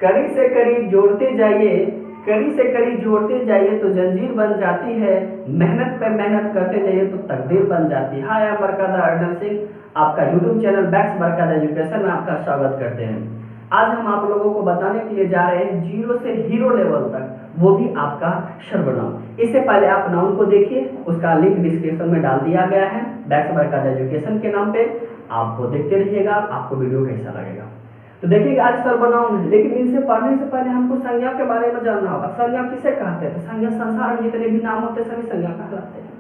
कड़ी से कड़ी जोड़ते जाइए, कड़ी से कड़ी जोड़ते जाइए तो जंजीर बन जाती है, मेहनत पे मेहनत करते जाइए तो तकदीर बन जाती है। हाय, बरकादा अर्नब सिंह, आपका यूट्यूब चैनल बैक्स बरकादा एजुकेशन में आपका स्वागत करते हैं। आज हम आप लोगों को बताने के लिए जा रहे हैं जीरो से हीरो लेवल तक, वो भी आपका सर्वनाम। इससे पहले आप नाउन को देखिए, उसका लिंक डिस्क्रिप्शन में डाल दिया गया है बैक्स बरकादा एजुकेशन के नाम पे। आपको देखते रहिएगा, आपको वीडियो कैसा लगेगा। तो देखिएगा आज सर्वनाम है, लेकिन इनसे पढ़ने से पहले हमको संज्ञा के बारे में जानना होगा। संज्ञा किसे कहते हैं? तो संज्ञा संसार में जितने भी नाम होते हैं सभी संज्ञा कहलाते हैं।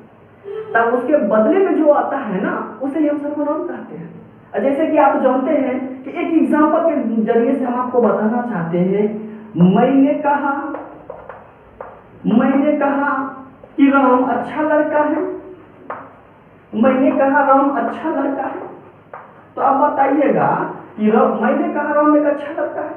तब उसके बदले में जो आता है ना, उसे ही हम सर्वनाम कहते हैं। जैसे कि आप जानते हैं कि एक एग्जाम्पल के जरिए से हम आपको बताना चाहते हैं। मैंने कहा कि राम अच्छा लड़का है। मैंने कहा राम अच्छा लड़का है। तो अब बताइएगा कि मैंने कहा राम एक अच्छा लड़का है।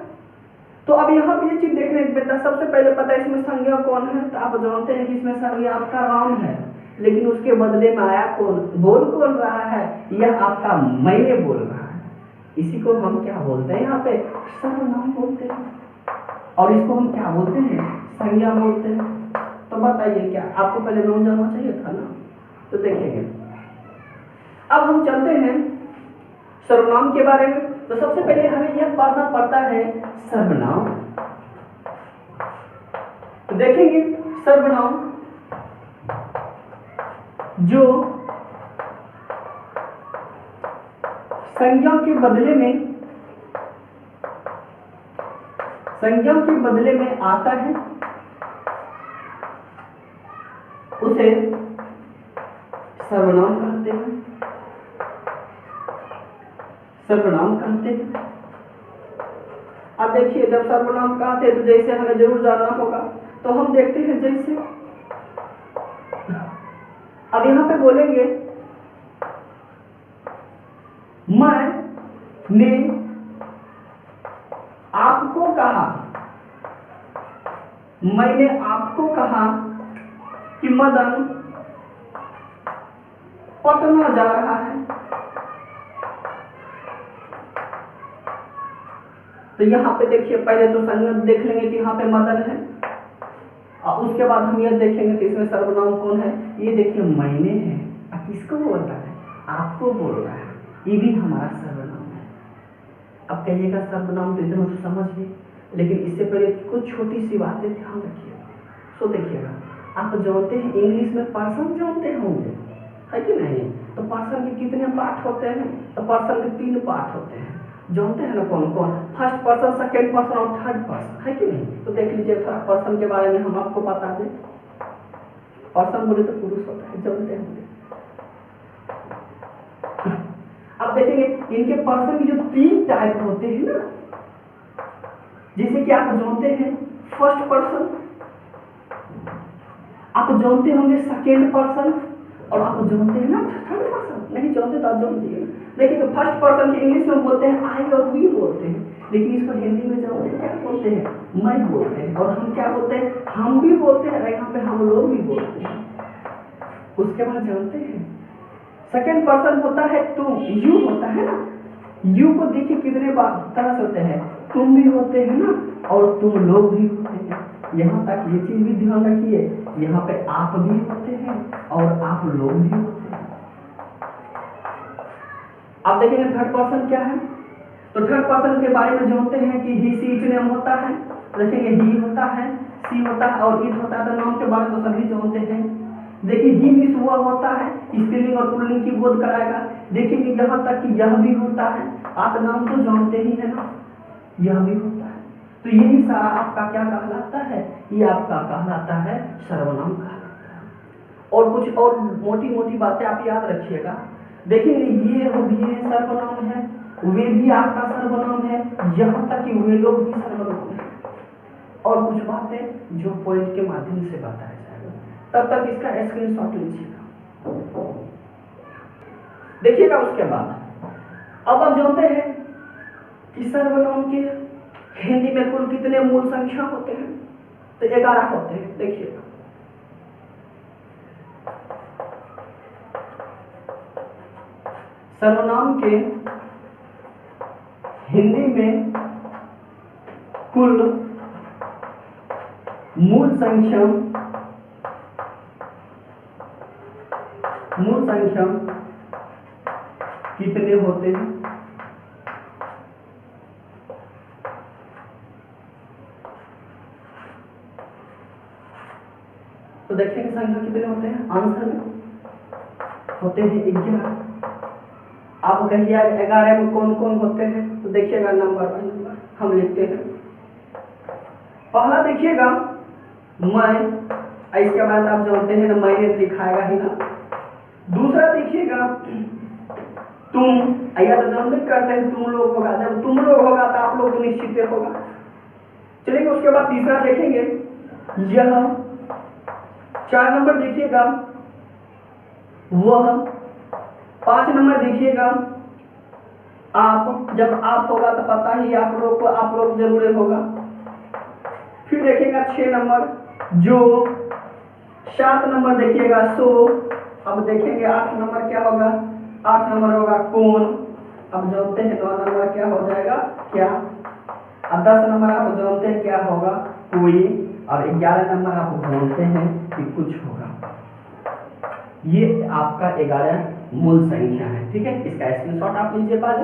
तो अब यहाँ पे ये चीज देखने को मिलता है। सबसे पहले पता है इसमें संज्ञा कौन है? तो आप जानते हैं कि इसमें संज्ञा आपका राम है, लेकिन उसके बदले में आया कौन? बोल कौन रहा है? यह आपका मैंने बोल रहा है। इसी को हम क्या बोलते हैं? यहाँ पे सर्वनाम बोलते हैं। और इसको हम क्या बोलते हैं? संज्ञा बोलते हैं। तो बताइए, क्या आपको पहले नाम जानना चाहिए था ना? तो देखेंगे, अब हम चलते हैं सर्वनाम के बारे में। तो सबसे पहले हमें यह पढ़ना पड़ता है सर्वनाम। तो देखेंगे सर्वनाम जो संज्ञा के बदले में आता है, उसे सर्वनाम कहते हैं। सर्वनाम कहते हैं। अब देखिए, जब सर्वनाम कहते हैं तो जैसे हमें जरूर जानना होगा, तो हम देखते हैं जैसे अब यहां पे बोलेंगे मैंने आपको कहा, मैंने आपको कहा कि मदन पटना जा रहा है। तो यहाँ पे देखिए, पहले तो संज्ञा देख लेंगे कि यहाँ पे मदन है, और उसके बाद हम यह देखेंगे कि इसमें सर्वनाम कौन है। ये देखिए मैंने है, अब किसको बोल रहा है? आपको बोल रहा है। ये भी हमारा सर्वनाम है। अब कहिएगा सर्वनाम तो इतना तो समझ गए, लेकिन इससे पहले कुछ छोटी सी बातें ध्यान रखिएगा। तो देखिएगा, आप जानते हैं इंग्लिश में पर्सन जानते होंगे, है कि नहीं? तो पर्सन के कितने पार्ट होते हैं? तो पर्सन के 3 पार्ट होते हैं। जानते हैं ना कौन कौन? फर्स्ट पर्सन, सेकेंड पर्सन और थर्ड पर्सन, है कि नहीं? तो देख लीजिए थोड़ा पर्सन के बारे में हम आपको बता दें। पर्सन बोले तो पुरुष होता है, जानते हैं। अब देखेंगे इनके पर्सन की जो 3 टाइप होते हैं ना, जैसे कि आप जानते हैं फर्स्ट पर्सन, आप जानते होंगे सेकेंड पर्सन, और आप जानते हैं ना थर्ड पर्सन। नहीं जानते तो आप जान लीजिए। देखिए, तो फर्स्ट पर्सन के इंग्लिश में बोलते हैं आई और वी बोलते हैं, लेकिन इसको हिंदी में जानते हैं क्या बोलते हैं? मैं बोलते हैं। और हम क्या बोलते हैं? हम भी बोलते हैं, यहाँ पे हम लोग भी बोलते हैं। उसके बाद जानते हैं सेकेंड पर्सन होता है तुम, यू होता है ना। यू को देखिए कितने तरह से होते हैं, तुम भी होते हैं ना, और तुम लोग भी होते हैं। यहाँ तक ये चीज भी ध्यान रखिए, यहाँ पे आप भी होते हैं और आप लोग भी होते हैं। अब देखेंगे थर्ड पर्सन क्या है। तो थर्ड पर्सन के बारे में जानते हैं कि ही, सी, इट नेम होता है। देखेंगे ही होता है, सी होता है और इट होता है। तो नाम के बारे में तो सभी जानते हैं। देखिए ही मिस हुआ होता है, स्त्रीलिंग और पुल्लिंग की बोध कराएगा। देखिए यहाँ तक कि यह भी होता है। आप नाम तो जानते ही है ना, यह भी होता है। तो यही सारा आपका क्या कहलाता है? ये आपका कहलाता है सर्वनाम कहलाता है। और कुछ और मोटी मोटी बातें आप याद रखिएगा। देखेंगे ये भी सर्वनाम है, वे भी आपका सर्वनाम है, यहाँ तक कि वे लोग भी सर्वनाम है। और कुछ बातें जो पॉइंट के माध्यम से बताया जाएगा, तब तक इसका स्क्रीनशॉट लीजिएगा। देखिएगा उसके बाद अब आप जानते हैं कि सर्वनाम के हिंदी में कुल कितने मूल संख्या होते हैं? तो 11 होते हैं। देखिएगा, सर्वनाम के हिंदी में कुल मूल संख्या कितने होते हैं। तो देखेंगे संख्या कितने होते हैं, आंसर में होते हैं 11। आप कहिए 11 में कौन कौन होते हैं, तो देखिएगा नंबर बाय नंबर हम लिखते हैं। पहला देखिएगा मैं, इसके बाद आप जानते हैं ना मैंने लिखाएगा ही ना। दूसरा देखिएगा तुम, या तो जानते करते हैं तुम लोग होगा, जब तुम लोग होगा तो आप लोग तो निश्चित होगा। चलिए उसके बाद तीसरा देखेंगे यह। 4 नंबर देखिएगा वह। 5 नंबर देखिएगा आप, जब आप होगा तो पता ही आप लोग को, आप लोग जरूर होगा। फिर देखिएगा 6 नंबर जो। 7 नंबर देखिएगा सो। अब देखेंगे 8 नंबर क्या होगा, 8 नंबर होगा कौन। अब जानते हैं 9 नंबर क्या हो जाएगा क्या। अब 10 नंबर आप जानते हैं क्या होगा कोई। और 11 नंबर आप जानते हैं कि कुछ होगा। ये आपका 11 मूल संख्या है, ठीक है। इसका स्क्रीनशॉट आप लीजिए। पहले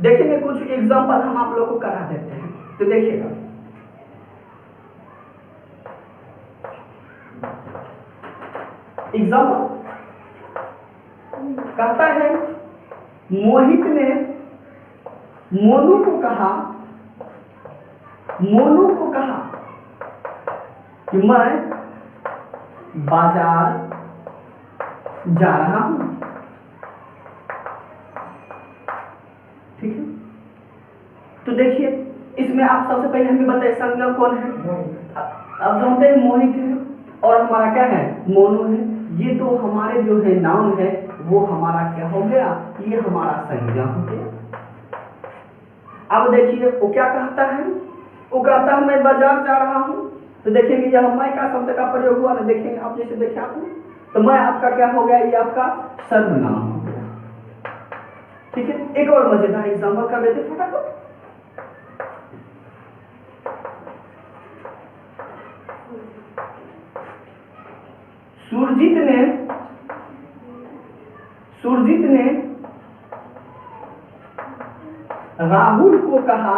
देखेंगे कुछ एग्जांपल हम आप लोग को करा देते हैं, तो देखिएगा एग्जांपल कहता है मोहित ने मोनू को कहा कि मैं बाजार जा रहा हूं, ठीक है। तो देखिए इसमें आप सबसे पहले हमें बताइए संज्ञा कौन है। अब जानते हैं मोहित है और हमारा क्या है मोनू है। ये तो हमारे जो है नाम है वो हमारा क्या हो गया, ये हमारा संज्ञा हो गया। अब देखिए वो क्या कहता है, वो कहता है मैं बाजार जा रहा हूं। तो देखेंगे यह मैं का शब्द का प्रयोग हुआ ना, देखेंगे आप जैसे देखे आपने, तो मैं आपका क्या हो गया, ये आपका सर्वनाम हो गया, ठीक है। एक और मजेदार एग्जांपल कर लेते फटाफट। सुरजीत ने राहुल को कहा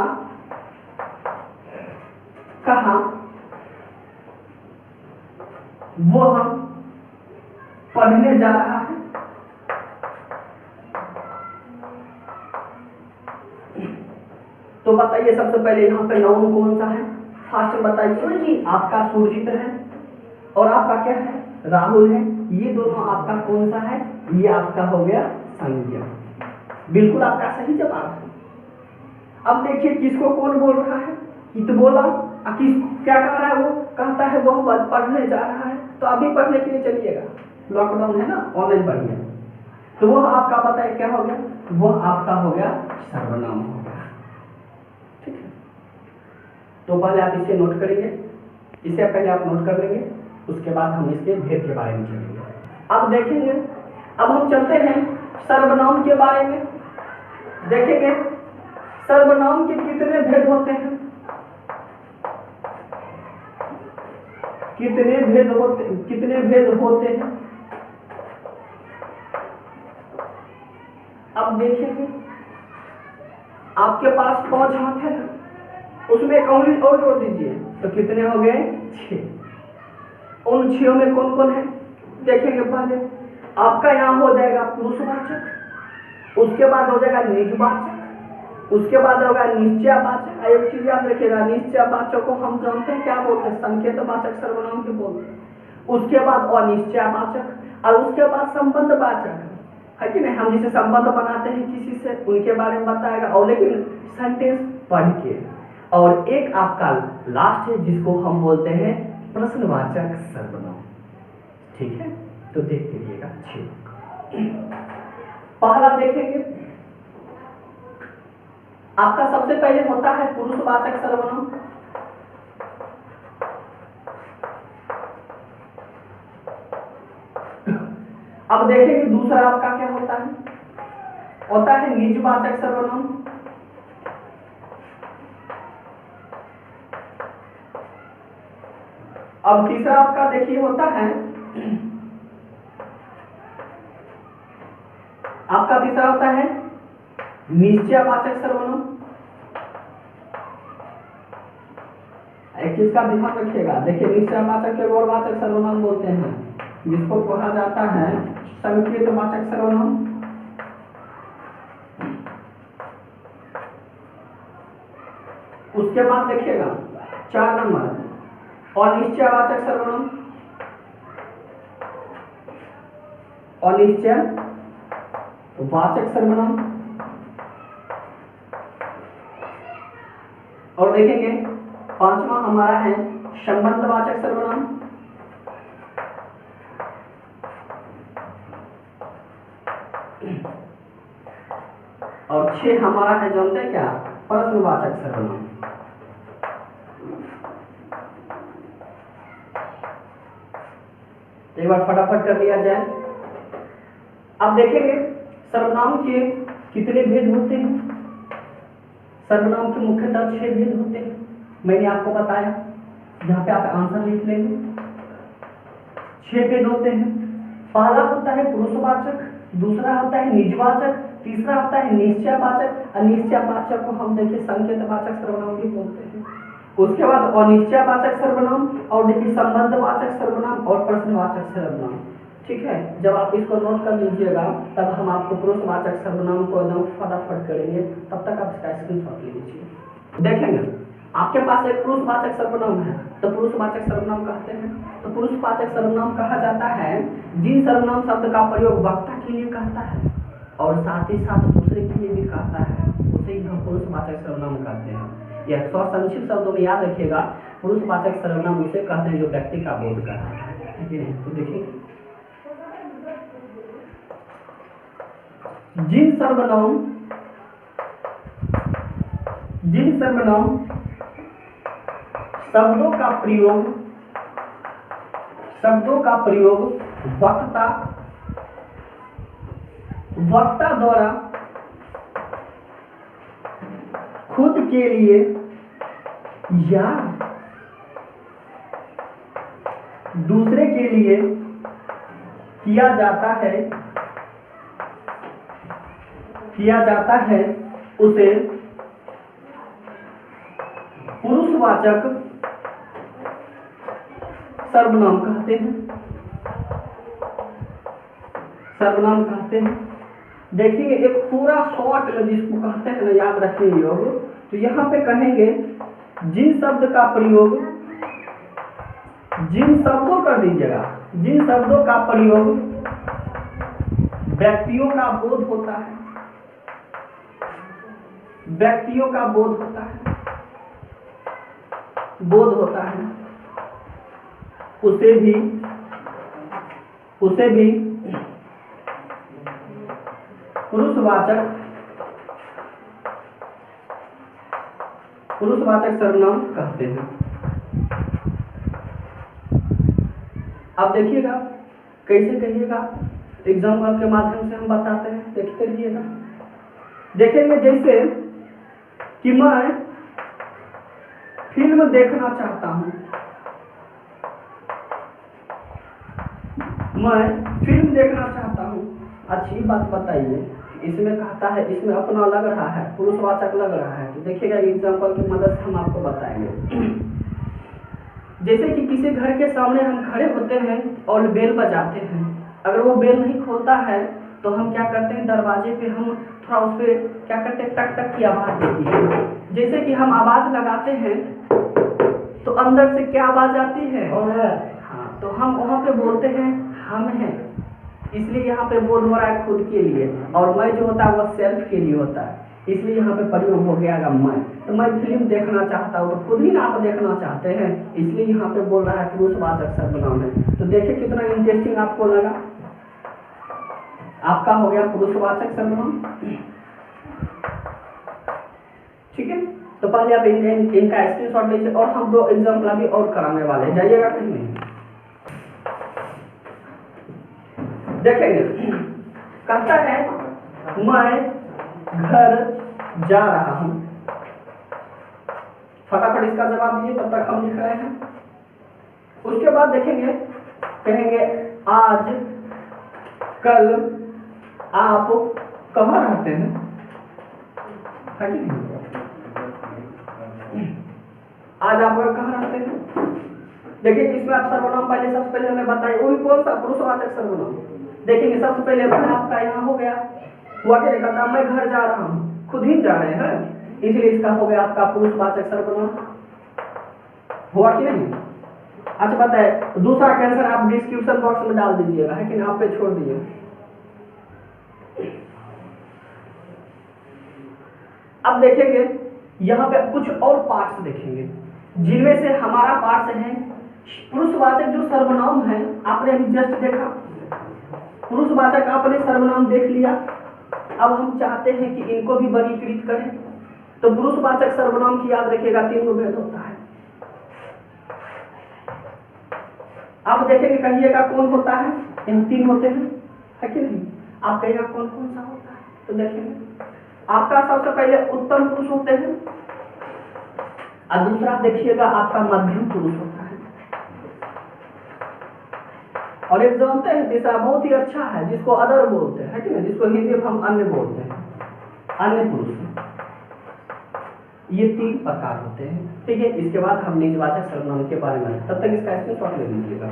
वह पढ़ने जा रहा है। तो बताइए सबसे पहले यहाँ पे नाउन कौन सा है, फास्ट बताइए। आपका सुरजीत है और आपका क्या है राहुल है। ये दोनों आपका कौन सा है, ये आपका हो गया संज्ञा। बिल्कुल आपका सही जवाब है। अब देखिए किसको कौन बोल रहा है, इत बोला। किस क्या कह रहा है, वो कहता है वह पढ़ने जा रहा है। तो अभी पढ़ने के लिए चलिएगा, लॉकडाउन है ना, ऑनलाइन पढ़िए। तो वह आपका पता है क्या हो गया, वह आपका हो गया सर्वनाम हो गया, ठीक है। तो पहले आप इसे नोट करेंगे, इसे पहले आप नोट कर लेंगे, उसके बाद हम इसके भेद के बारे में चलेंगे। अब देखेंगे, अब हम चलते हैं सर्वनाम के बारे में। देखेंगे सर्वनाम के कितने भेद होते हैं, कितने भेद होते हैं। अब देखेंगे आपके पास 5 हाथ है ना, उसमें एक उंगली और जोड़ दीजिए तो कितने हो गए 6। उन 6 में कौन कौन है देखेंगे। पहले आपका यहाँ हो जाएगा पुरुषवाचक, उसके बाद हो जाएगा निजवाचक, उसके बाद होगा निश्चयवाचक। एक चीज याद रखिएगा, निश्चयवाचक को हम जानते हैं क्या बोलते हैं, संकेतवाचक सर्वनाम के बोलते हैं। उसके बाद अनिश्चयवाचक और उसके बाद संबंधवाचक, है कि नहीं। हम जिसे संबंध बनाते हैं किसी से, उनके बारे में बताएगा, और लेकिन सेंटेंस पढ़ के। और एक आपका लास्ट है जिसको हम बोलते हैं प्रश्नवाचक सर्वनाम, ठीक है। तो देख लीजिएगा 6। पहला देखेंगे आपका सबसे पहले होता है पुरुषवाचक सर्वनाम। अब देखेंगे दूसरा आपका क्या होता है निजवाचक सर्वनाम। अब तीसरा आपका देखिए होता है, आपका तीसरा होता है निश्चयवाचक सर्वनाम। एक चीज का ध्यान रखिएगा, देखिए निश्चयवाचक के और वाचक सर्वनाम बोलते हैं, जिसको कहा जाता है संकेतवाचक सर्वनाम। उसके बाद देखिएगा 4 नंबर अनिश्चयवाचक सर्वनाम। अनिश्चय वाचक सर्वनाम। और देखेंगे 5वां हमारा है संबंधवाचक सर्वनाम। और 6 हमारा है, जानते हैं क्या, प्रश्नवाचक सर्वनाम। एक बार फटाफट कर लिया जाए। अब देखेंगे सर्वनाम के कितने भेद होते हैं। सर्वनाम के मुख्यतः 6 भेद होते हैं, मैंने आपको बताया, यहाँ पे आप आंसर लिख लेंगे। 6 भेद होते हैं। पहला होता है पुरुषवाचक, दूसरा होता है निजवाचक, तीसरा होता है निश्चयवाचक। अनिश्चयवाचक को हम देखिए संकेतवाचक सर्वनाम भी बोलते हैं। उसके बाद अनिश्चयवाचक सर्वनाम, और देखिए संबंधवाचक सर्वनाम और प्रश्नवाचक सर्वनाम। ठीक है, जब आप इसको नोट कर लीजिएगा तब हम आपको पुरुषवाचक सर्वनाम को एकदम फटाफट करेंगे, तब तक आप इसका स्क्रीनशॉट ले लीजिए। देखेंगे आपके पास एक पुरुषवाचक सर्वनाम है, तो पुरुषवाचक सर्वनाम कहते हैं। तो पुरुषवाचक सर्वनाम कहा जाता है जिन सर्वनाम शब्द का प्रयोग वक्ता के लिए कहता है और साथ ही साथ दूसरे के लिए भी कहता है, उसे ही हम पुरुषवाचक सर्वनाम कहते हैं। यह संक्षिप्त शब्दों में याद रखिएगा, पुरुषवाचक सर्वनाम उसे कहते हैं जो व्यक्ति का बोध करता है। तो देखिए जिन सर्वनाम शब्दों का प्रयोग वक्ता द्वारा खुद के लिए या दूसरे के लिए किया जाता है उसे पुरुषवाचक सर्वनाम कहते हैं। देखिए एक पूरा शॉर्ट जिसको कहते हैं ना, याद रखिए योग। तो यहाँ पे कहेंगे जिन शब्दों कर दीजिएगा, जिन शब्दों का प्रयोग व्यक्तियों का बोध होता है, उसे भी पुरुषवाचक सर्वनाम कहते हैं। अब देखिएगा कैसे कहिएगा, एग्जाम्पल के माध्यम से हम बताते हैं, देखते रहिएगा। देखेंगे जैसे कि मैं फिल्म देखना चाहता हूं, अच्छी बात बताइए, इसमें कहता है, इसमें अपना लग रहा है, पुरुषवाचक लग रहा है। तो देखिएगा एग्जाम्पल की मदद से हम आपको बताएंगे। जैसे कि किसी घर के सामने हम खड़े होते हैं और बेल बजाते हैं, अगर वो बेल नहीं खोलता है तो हम क्या करते हैं, दरवाजे पे हम थोड़ा उस पर क्या करते हैं, टक टक की आवाज़ देती है। जैसे कि हम आवाज़ लगाते हैं तो अंदर से क्या आवाज़ आती है, हाँ, तो हम वहाँ पे बोलते हैं हम हैं, इसलिए यहाँ पे बोल हो रहा है खुद के लिए, और मैं जो होता है वो सेल्फ के लिए होता है, इसलिए यहाँ पे प्रयोग हो गया मैं। तो मैं फिल्म देखना चाहता हूँ, तो खुद ही ना आप देखना चाहते हैं, इसलिए यहाँ पे बोल रहा है पुरुषवाचक सर्वनाम है। तो देखिए कितना इंटरेस्टिंग आपको लगा, आपका हो गया पुरुषवाचक सर्वनाम। ठीक है, तो पहले आप इनका स्क्रीनशॉट लीजिए, और हम 2 एग्जाम्पल अभी और कराने वाले हैं, जाइएगा कहीं नहीं। देखेंगे कहता है मैं घर जा रहा हूं, फटाफट इसका जवाब दीजिए, तब तक हम लिख रहे हैं। उसके बाद देखेंगे, कहेंगे आज कल आप कहाँ रहते हैं, है कि नहीं? आज आप कहाँ रहते हैं। देखिए इसमें आप सर्वनाम पहले, सबसे पहले हमें बताइए वही कौन सा पुरुषवाचक सर्वनाम। देखेंगे सबसे पहले आपका यहाँ हो गया, हुआ क्या कहता मैं घर जा रहा हूँ, खुद ही जा रहे हैं, इसलिए इसका हो गया आपका पुरुषवाचक सर्वनाम, हुआ कि नहीं। अच्छा बताए दूसरा का आंसर आप डिस्क्रिप्शन बॉक्स में डाल दीजिएगा, है कि नहीं, आप पे छोड़ दीजिए। अब देखेंगे यहाँ पे कुछ और पार्ट्स देखेंगे, जिनमें से हमारा पार्ट्स है पुरुषवाचक जो सर्वनाम है। आपने अभी जस्ट देखा पुरुषवाचक, आपने सर्वनाम देख लिया। अब हम चाहते हैं कि इनको भी वर्गीकृत करें, तो पुरुषवाचक सर्वनाम की याद रखिएगा 3 भेद होता है। आप देखेंगे कहिएगा कौन होता है, इन 3 होते हैं, है कि नहीं। आप कहिएगा कौन कौन सा होता है, तो देखेंगे आपका सबसे पहले उत्तम पुरुष होते हैं, और दूसरा देखिएगा आपका मध्यम पुरुष होता है, और एक जानते हैं तीसरा बहुत ही अच्छा है जिसको अदर बोलते हैं, कि नहीं, जिसको हिंदी में हम अन्य बोलते हैं, अन्य पुरुष। ये 3 प्रकार होते हैं, ठीक है। इसके बाद हम निजवाचक सर्वनाम के बारे में, तब तक इसका स्क्रीनशॉट ले लीजिएगा।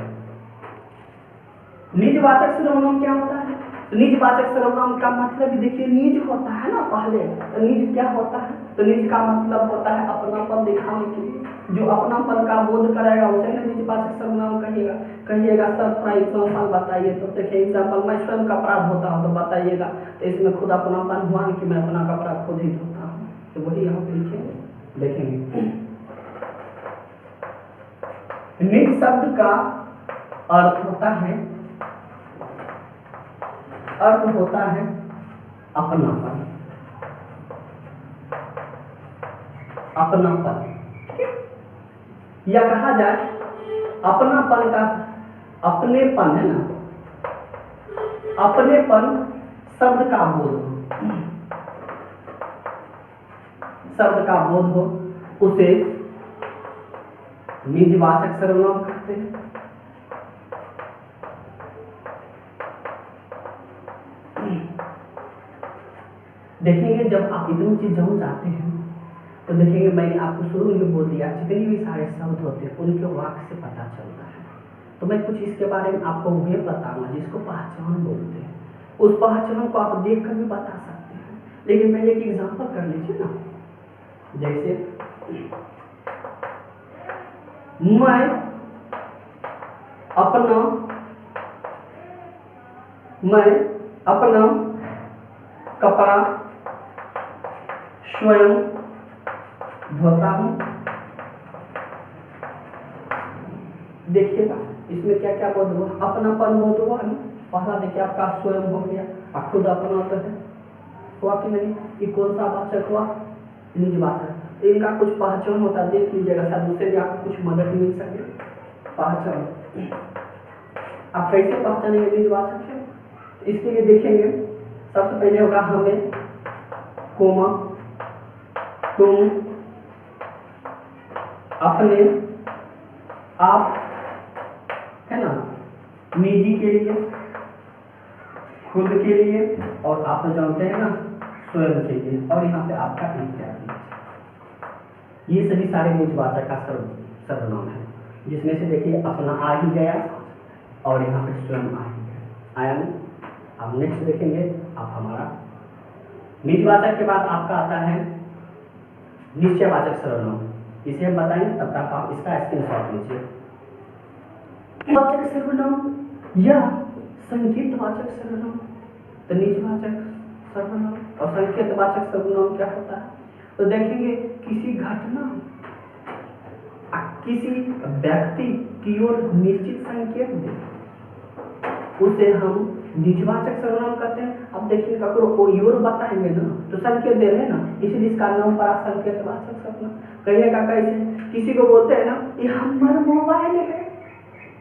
निजवाचक सर्वनाम क्या होता है, तो निजवाचक सर्वनाम का मतलब देखिए निज होता है ना पहले, तो निज क्या होता है, तो निज का मतलब होता है अपनापन दिखाने के लिए, जो अपनापन का बोध कराएगा उसे ना निजवाचक सर्वनाम कहिएगा। कहिएगा सर थोड़ा एग्जाम्पल बताइए, तो देखिए एग्जाम्पल मैं स्वयं कपड़ा धोता हूँ, तो बताइएगा तो इसमें खुद अपनापन हुआ कि मैं अपना कपड़ा खुद ही धोता हूँ, तो वही यहाँ पे लिखेंगे, देखेंगे। निज शब्द का अर्थ होता है, अर्थ होता है अपनापन, अपनापन, या कहा जाए अपनापन का अपनेपन है ना, अपनेपन शब्द का बोध हो, शब्द का बोध हो उसे निजवाचक सर्वनाम कहते हैं। देखेंगे जब आप इतनी चीज जान जाते हैं तो देखेंगे मैंने आपको शुरू में बोल दिया जितने भी सारे शब्द होते हैं उनके वाक्य से पता चलता है। तो मैं कुछ इसके बारे में आपको वे बताऊंगा जिसको पहचान बोलते हैं। उस पहचान को आप देख कर भी बता सकते हैं, लेकिन मैं एक एग्जांपल कर लीजिए ना, जैसे मैं अपना कपड़ा स्वयं धोता हूं। देखिएगा इसमें क्या क्या बोध हुआ, अपनापन बोध हुआ ना। पहला देखिए आपका स्वयं हो गया, खुद अपना तो है, हुआ कि नहीं। ये कौन सा वाचक हुआ, निजवाचक। इनका कुछ पहचान होता है, देख लीजिएगा, शायद उससे भी आपको कुछ मदद मिल सके। पहचान आप कैसे पहचानेंगे निजवाचक है, इसके लिए देखेंगे सबसे पहले होगा हमें, कोमा, तुम, अपने, आप, है ना, निजी के लिए, खुद के लिए, और आप तो जानते हैं ना स्वयं के लिए, और यहाँ पे आपका इत्यादि। ये सभी सारे निजवाचक का सर्वनाम है, जिसमें से देखिए अपना आ ही गया और यहाँ पे स्वयं आ ही गया, आया नहीं। अब नेक्स्ट देखेंगे आप हमारा निजवाचक के बाद आपका आता है निश्चयवाचक सर्वनाम। इसे हम बताएंगे, तब तक आप इसका स्क्रीनशॉट लीजिए। वाचक सर्वनाम या संकेतवाचक सर्वनाम, तो निजवाचक सर्वनाम और संकेतवाचक सर्वनाम क्या होता है, तो देखेंगे किसी घटना, किसी व्यक्ति की ओर निश्चित संकेत दे, उसे हम निजवाचक सर्वनाम कहते हैं। अब देखिए ककरो ओर बताएंगे ना तो संकेत दे रहे हैं ना, इसलिए इसका नाम पड़ा संकेतवाचक सर्वनाम। कहिएगा कैसे, किसी को बोलते हैं ना ये हमारा मोबाइल है,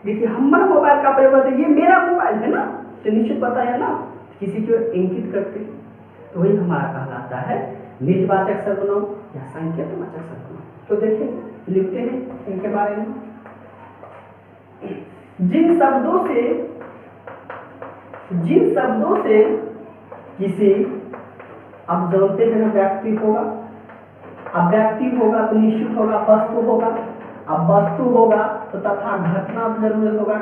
देखिए हमारा मोबाइल का प्रयोग करते, ये मेरा मोबाइल है ना, तो निश्चित पता है ना, किसी की ओर इंगित करते हैं, तो वही हमारा कहलाता है निजवाचक सर्वनाम या संकेतवाचक सर्वनाम। तो देखिए लिखते हैं इनके बारे में। जिन शब्दों से किसी, आप जानते हैं ना व्यक्ति होगा, अब व्यक्ति होगा तो निश्चित होगा वस्तु होगा, अब वस्तु होगा तो तथा घटना जरूर होगा,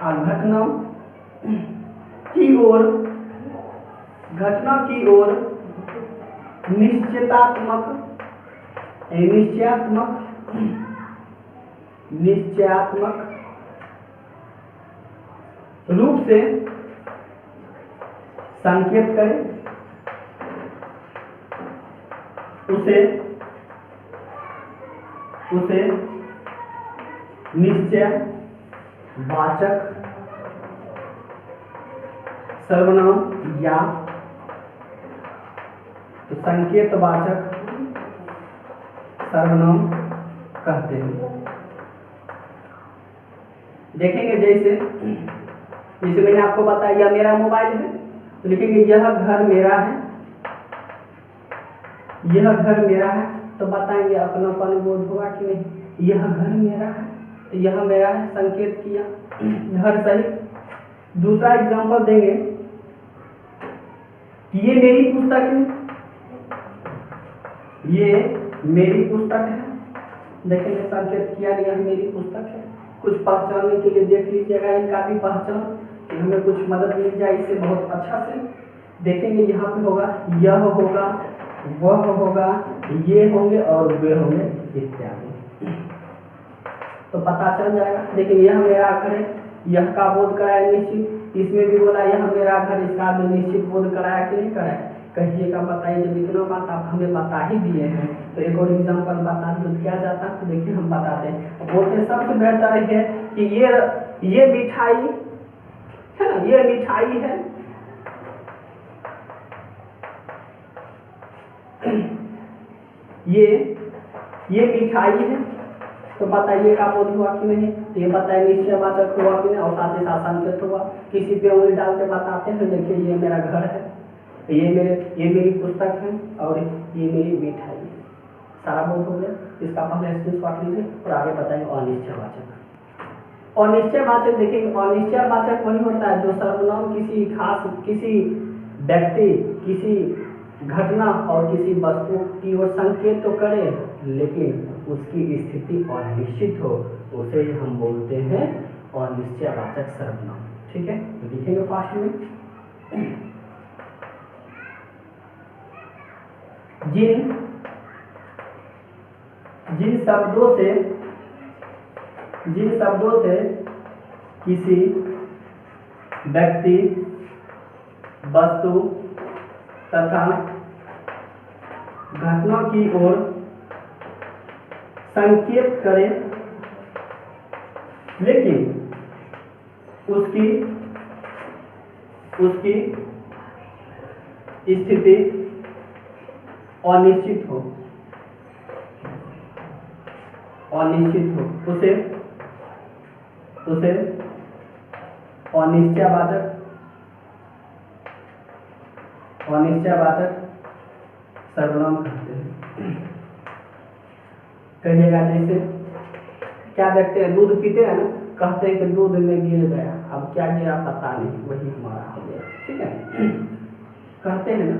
और घटना की ओर निश्चयात्मक रूप से संकेत करें, उसे निश्चय वाचक सर्वनाम या तो संकेतवाचक सर्वनाम कहते हैं। देखेंगे जैसे मैंने आपको बताया यह मेरा मोबाइल है, तो लिखेंगे यह घर मेरा है, यह घर मेरा है, तो बताएंगे अपनापन बोध होगा कि नहीं, यह घर मेरा है तो यह मेरा है, संकेत किया, घर सही। दूसरा एग्जांपल देंगे कि ये मेरी पुस्तक है, ये मेरी पुस्तक है, देखेंगे संकेत किया यह मेरी पुस्तक है। कुछ पहचानने के लिए देख लीजिएगा इनका भी पहचान, कि हमें कुछ मदद मिल जाए इससे बहुत अच्छा से। देखेंगे यहाँ पे होगा यह होगा, वह होगा, ये होंगे और वे होंगे इत्यादि, तो पता चल जाएगा। देखिए यह मेरा घर है, यह का बोध कराया निश्चित, इसमें भी बोला यह मेरा घर, इसका भी निश्चित बोध कराया कि नहीं कराया, कहिएगा बताइए। जब इतना बात आप हमें बता ही दिए हैं तो एक और एग्जाम्पल बता दो क्या जाता है, तो देखिए हम बताते हैं। बोलते सबसे बेहतर है कि ये मिठाई है ना, ये मिठाई है, ये मिठाई है, तो बताइए का बोध हुआ कि नहीं, ये बताइए निश्चयवाचक हुआ कि नहीं, और साथ ही साथ संकेत हुआ। किसी पे उंगली डाल के बताते हैं, देखिए ये मेरा घर है, ये मेरी पुस्तक है और ये मेरी मिठाई है, सारा बोध हो गया। इसका पहले स्क्रीनशॉट लीजिए और आगे बताएंगे अनिश्चयवाचक। अनिश्चयवाचक देखिए, अनिश्चयवाचक वही होता है जो सर्वनाम किसी खास, किसी व्यक्ति, किसी घटना और किसी वस्तु की ओर संकेत तो करे लेकिन उसकी स्थिति अनिश्चित हो, उसे हम बोलते हैं अनिश्चयवाचक सर्वनाम। ठीक है, तो लिखेंगे फास्ट में, जिन शब्दों से किसी व्यक्ति, वस्तु तथा घटना की ओर संकेत करें लेकिन उसकी स्थिति अनिश्चित हो, उसे अनिश्चयवाचक सर्वनाम कहते हैं। कहिएगा जैसे क्या देखते हैं, दूध पीते हैं ना, कहते हैं कि दूध में गिर गया, अब क्या गिरा पता नहीं, वही हमारा हो गया। ठीक है, कहते हैं ना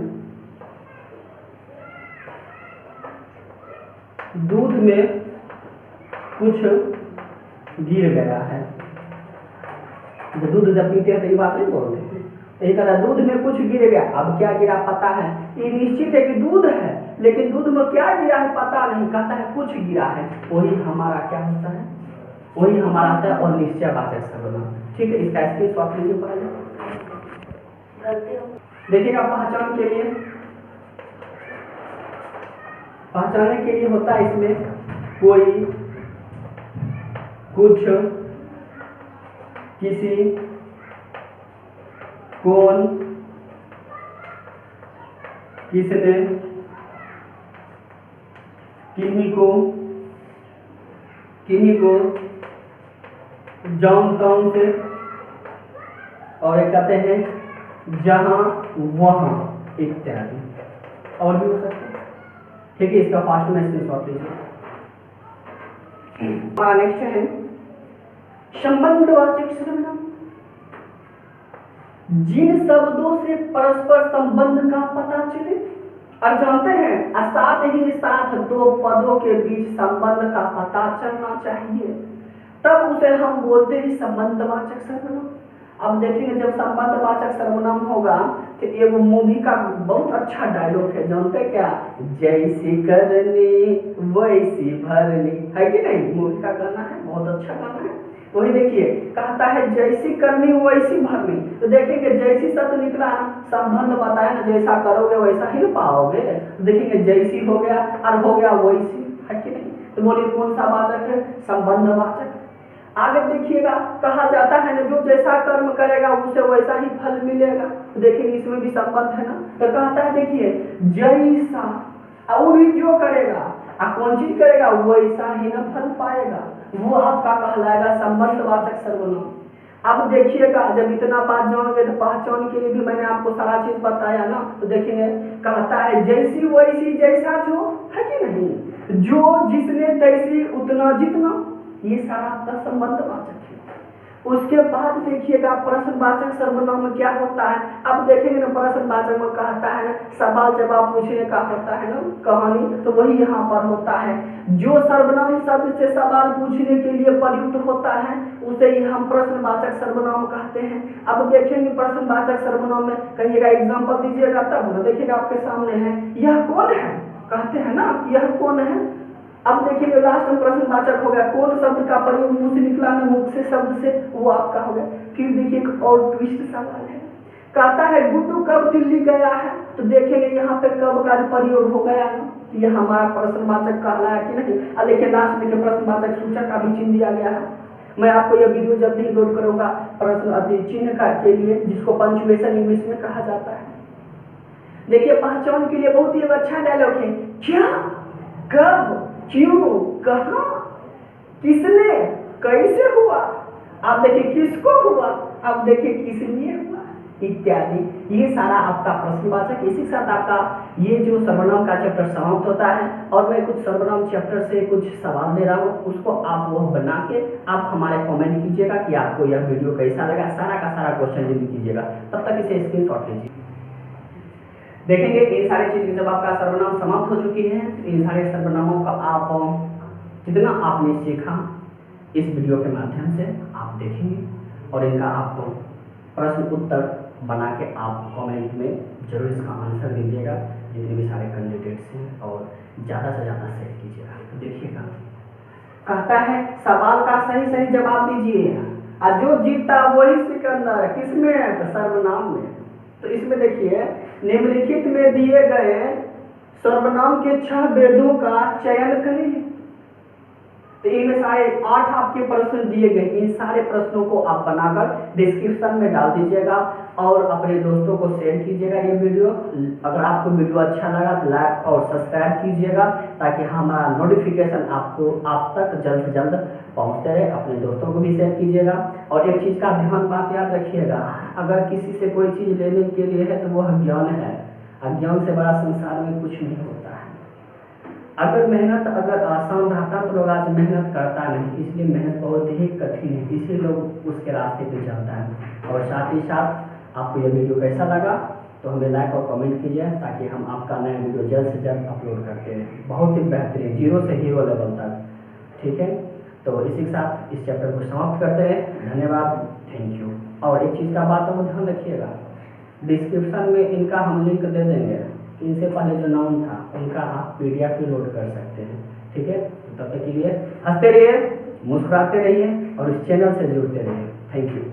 दूध में कुछ गिर गया है, तो दूध जब पीते हैं तो ये बात नहीं बोलते, यही कहता दूध में कुछ गिर गया, अब क्या गिरा पता है, ये निश्चित है कि दूध है लेकिन दूध में क्या गिरा है पता नहीं, कहता है कुछ गिरा है, वही हमारा क्या होता है, वही हमारा आता है अनिश्चयवाचक सर्वनाम। ठीक है, इसका स्क्रीनशॉट लीजिए पहले। देखिएगा पहचानने के लिए होता है इसमें कोई, कुछ, किसी, कौन, किसने, किन्हीं को, जौन तौन से, और एक कहते हैं जहां वहां इत्यादि, और भी हो सकते हैं। ठीक है, इसका फास्ट में स्क्रीनशॉट लीजिए। नेक्स्ट है संबंधवाचक सर्वनाम जिन शब्दों से परस्पर संबंध का पता चले। और जानते हैं साथ ही साथ दो पदों के बीच संबंध का पता चलना चाहिए, तब उसे हम बोलते हैं संबंधवाचक सर्वनाम। अब देखेंगे जब संबंधवाचक सर्वनाम होगा तो एक मूवी का बहुत अच्छा डायलॉग है, जानते क्या? जैसी करनी वैसी भरनी, है कि नहीं? मूवी का गाना है, बहुत अच्छा गाना है। वही देखिए कहता है जैसी करनी वैसी भरनी, तो देखेंगे जैसी शब्द निकला ना, संबंध बताया ना, जैसा करोगे वैसा ही ना पाओगे। तो देखेंगे जैसी हो गया और हो गया वैसी, है कि नहीं? तो बोलिए कौन सा वाचक है? संबंधवाचक। आगे देखिएगा कहा जाता है ना, जो जैसा कर्म करेगा उसे वैसा ही फल मिलेगा। तो देखिए इसमें भी संबंध है ना, तो कहता है देखिए जैसा, और भी जो करेगा कौन चीज करेगा वैसा ही ना फल पाएगा, वो आपका कहलाएगा संबंधवाचक सर्वनाम। अब देखिएगा जब इतना बात जान गए तो पहचान के लिए भी मैंने आपको सारा चीज बताया ना, तो देखिए कहता है जैसी वैसी जैसा जो, है कि नहीं? जो जिसने तैसी उतना जितना, ये सारा आपका संबंधवाचक है। उसके बाद देखिएगा प्रश्नवाचक सर्वनाम में क्या होता है। अब देखेंगे ना प्रश्नवाचक में कहता है सवाल जवाब पूछने का होता है ना कहानी, तो वही यहाँ पर होता है। जो सर्वनाम शब्द से सवाल पूछने के लिए प्रयुक्त होता है उसे ही हम प्रश्नवाचक सर्वनाम कहते हैं। अब देखेंगे प्रश्नवाचक सर्वनाम में कहिएगा एग्जाम्पल दीजिएगा तब ना, देखिएगा आपके सामने है, यह कौन है? कहते हैं ना यह कौन है। अब देखिए लास्ट में प्रश्नवाचक हो गया, कौन शब्द का प्रयोग मुंह से निकला ना, मुख से शब्द से, वो आपका हो गया। फिर देखिए एक और ट्विस्ट सवाल है, कहता है गुड्डू कब दिल्ली गया है? तो देखेंगे यहाँ पे कब का प्रयोग हो गया ना, ये हमारा प्रश्नवाचक कहलाया कि नहीं। और देखिए लास्ट में प्रश्नवाचक सूचक का भी चिन्ह दिया गया है। मैं आपको यह वीडियो जल्दी ही लोड करूंगा प्रश्न चिन्ह का के लिए, जिसको पंक्चुएशन इंग्लिश में कहा जाता है। देखिए पहचान के लिए बहुत ही अच्छा डायलॉग है, क्या, कब, क्यों, कहां, किसने, कैसे हुआ, आप देखिए किसको हुआ, आप देखिए किस लिए हुआ, इत्यादि। ये सारा आपका प्रश्नवाचक। इसी के साथ आपका ये जो सर्वनाम का चैप्टर समाप्त होता है। और मैं कुछ सर्वनाम चैप्टर से कुछ सवाल दे रहा हूँ, उसको आप वो बना के आप हमारे कमेंट कीजिएगा कि आपको यह वीडियो कैसा लगा। सारा का सारा क्वेश्चन जल्दी कीजिएगा, तब तक इसे स्क्रीनशॉट लीजिए। देखेंगे इन सारी चीजें जब आपका सर्वनाम समाप्त हो चुकी है, इन सारे सर्वनामों का आप जितना आपने सीखा इस वीडियो के माध्यम से आप देखेंगे, और इनका आप प्रश्न उत्तर बना के आप कमेंट में जरूर इसका आंसर दीजिएगा, जितने भी सारे कैंडिडेट्स हैं, और ज़्यादा से ज़्यादा शेयर कीजिएगा। तो देखिएगा कहता है सवाल का सही सही जवाब दीजिए, और जो जीतता वही सिकंदर, किसमें? तो सर्वनाम में। तो इसमें देखिए निम्नलिखित में दिए गए सर्वनाम के 6 वेदों का चयन करें। तो इनमें सारे 8 आपके प्रश्न दिए गए, इन सारे प्रश्नों को आप बनाकर डिस्क्रिप्शन में डाल दीजिएगा और अपने दोस्तों को शेयर कीजिएगा ये वीडियो। अगर आपको वीडियो अच्छा लगा तो लाइक और सब्सक्राइब कीजिएगा, ताकि हमारा नोटिफिकेशन आपको आप तक जल्द से जल्द पहुंचते रहे। अपने दोस्तों को भी शेयर कीजिएगा। और एक चीज़ का ध्यान बात याद रखिएगा, अगर किसी से कोई चीज़ लेने के लिए है तो वो अज्ञान है। अज्ञान से बड़ा संसार में कुछ नहीं होता है। अगर मेहनत अगर आसान रहता तो लोग आज मेहनत करता नहीं, इसलिए मेहनत बहुत ही कठिन है, इसीलिए लोग उसके रास्ते पे चलता है। और साथ ही साथ आपको यह वीडियो कैसा लगा तो हमें लाइक और कमेंट कीजिए, ताकि हम आपका नया वीडियो जल्द से जल्द अपलोड करते रहें, बहुत ही बेहतरीन 0 से हीरो लेवल तक। ठीक है, तो इसी के साथ इस चैप्टर को समाप्त करते हैं। धन्यवाद, थैंक यू। और एक चीज़ का बात हम ध्यान रखिएगा, डिस्क्रिप्शन में इनका हम लिंक दे देंगे, इनसे पहले जो नाम था उनका आप PDF भी लोड कर सकते हैं। ठीक है, तब तक के लिए हंसते रहिए, मुस्कुराते रहिए और इस चैनल से जुड़ते रहिए। Thank you.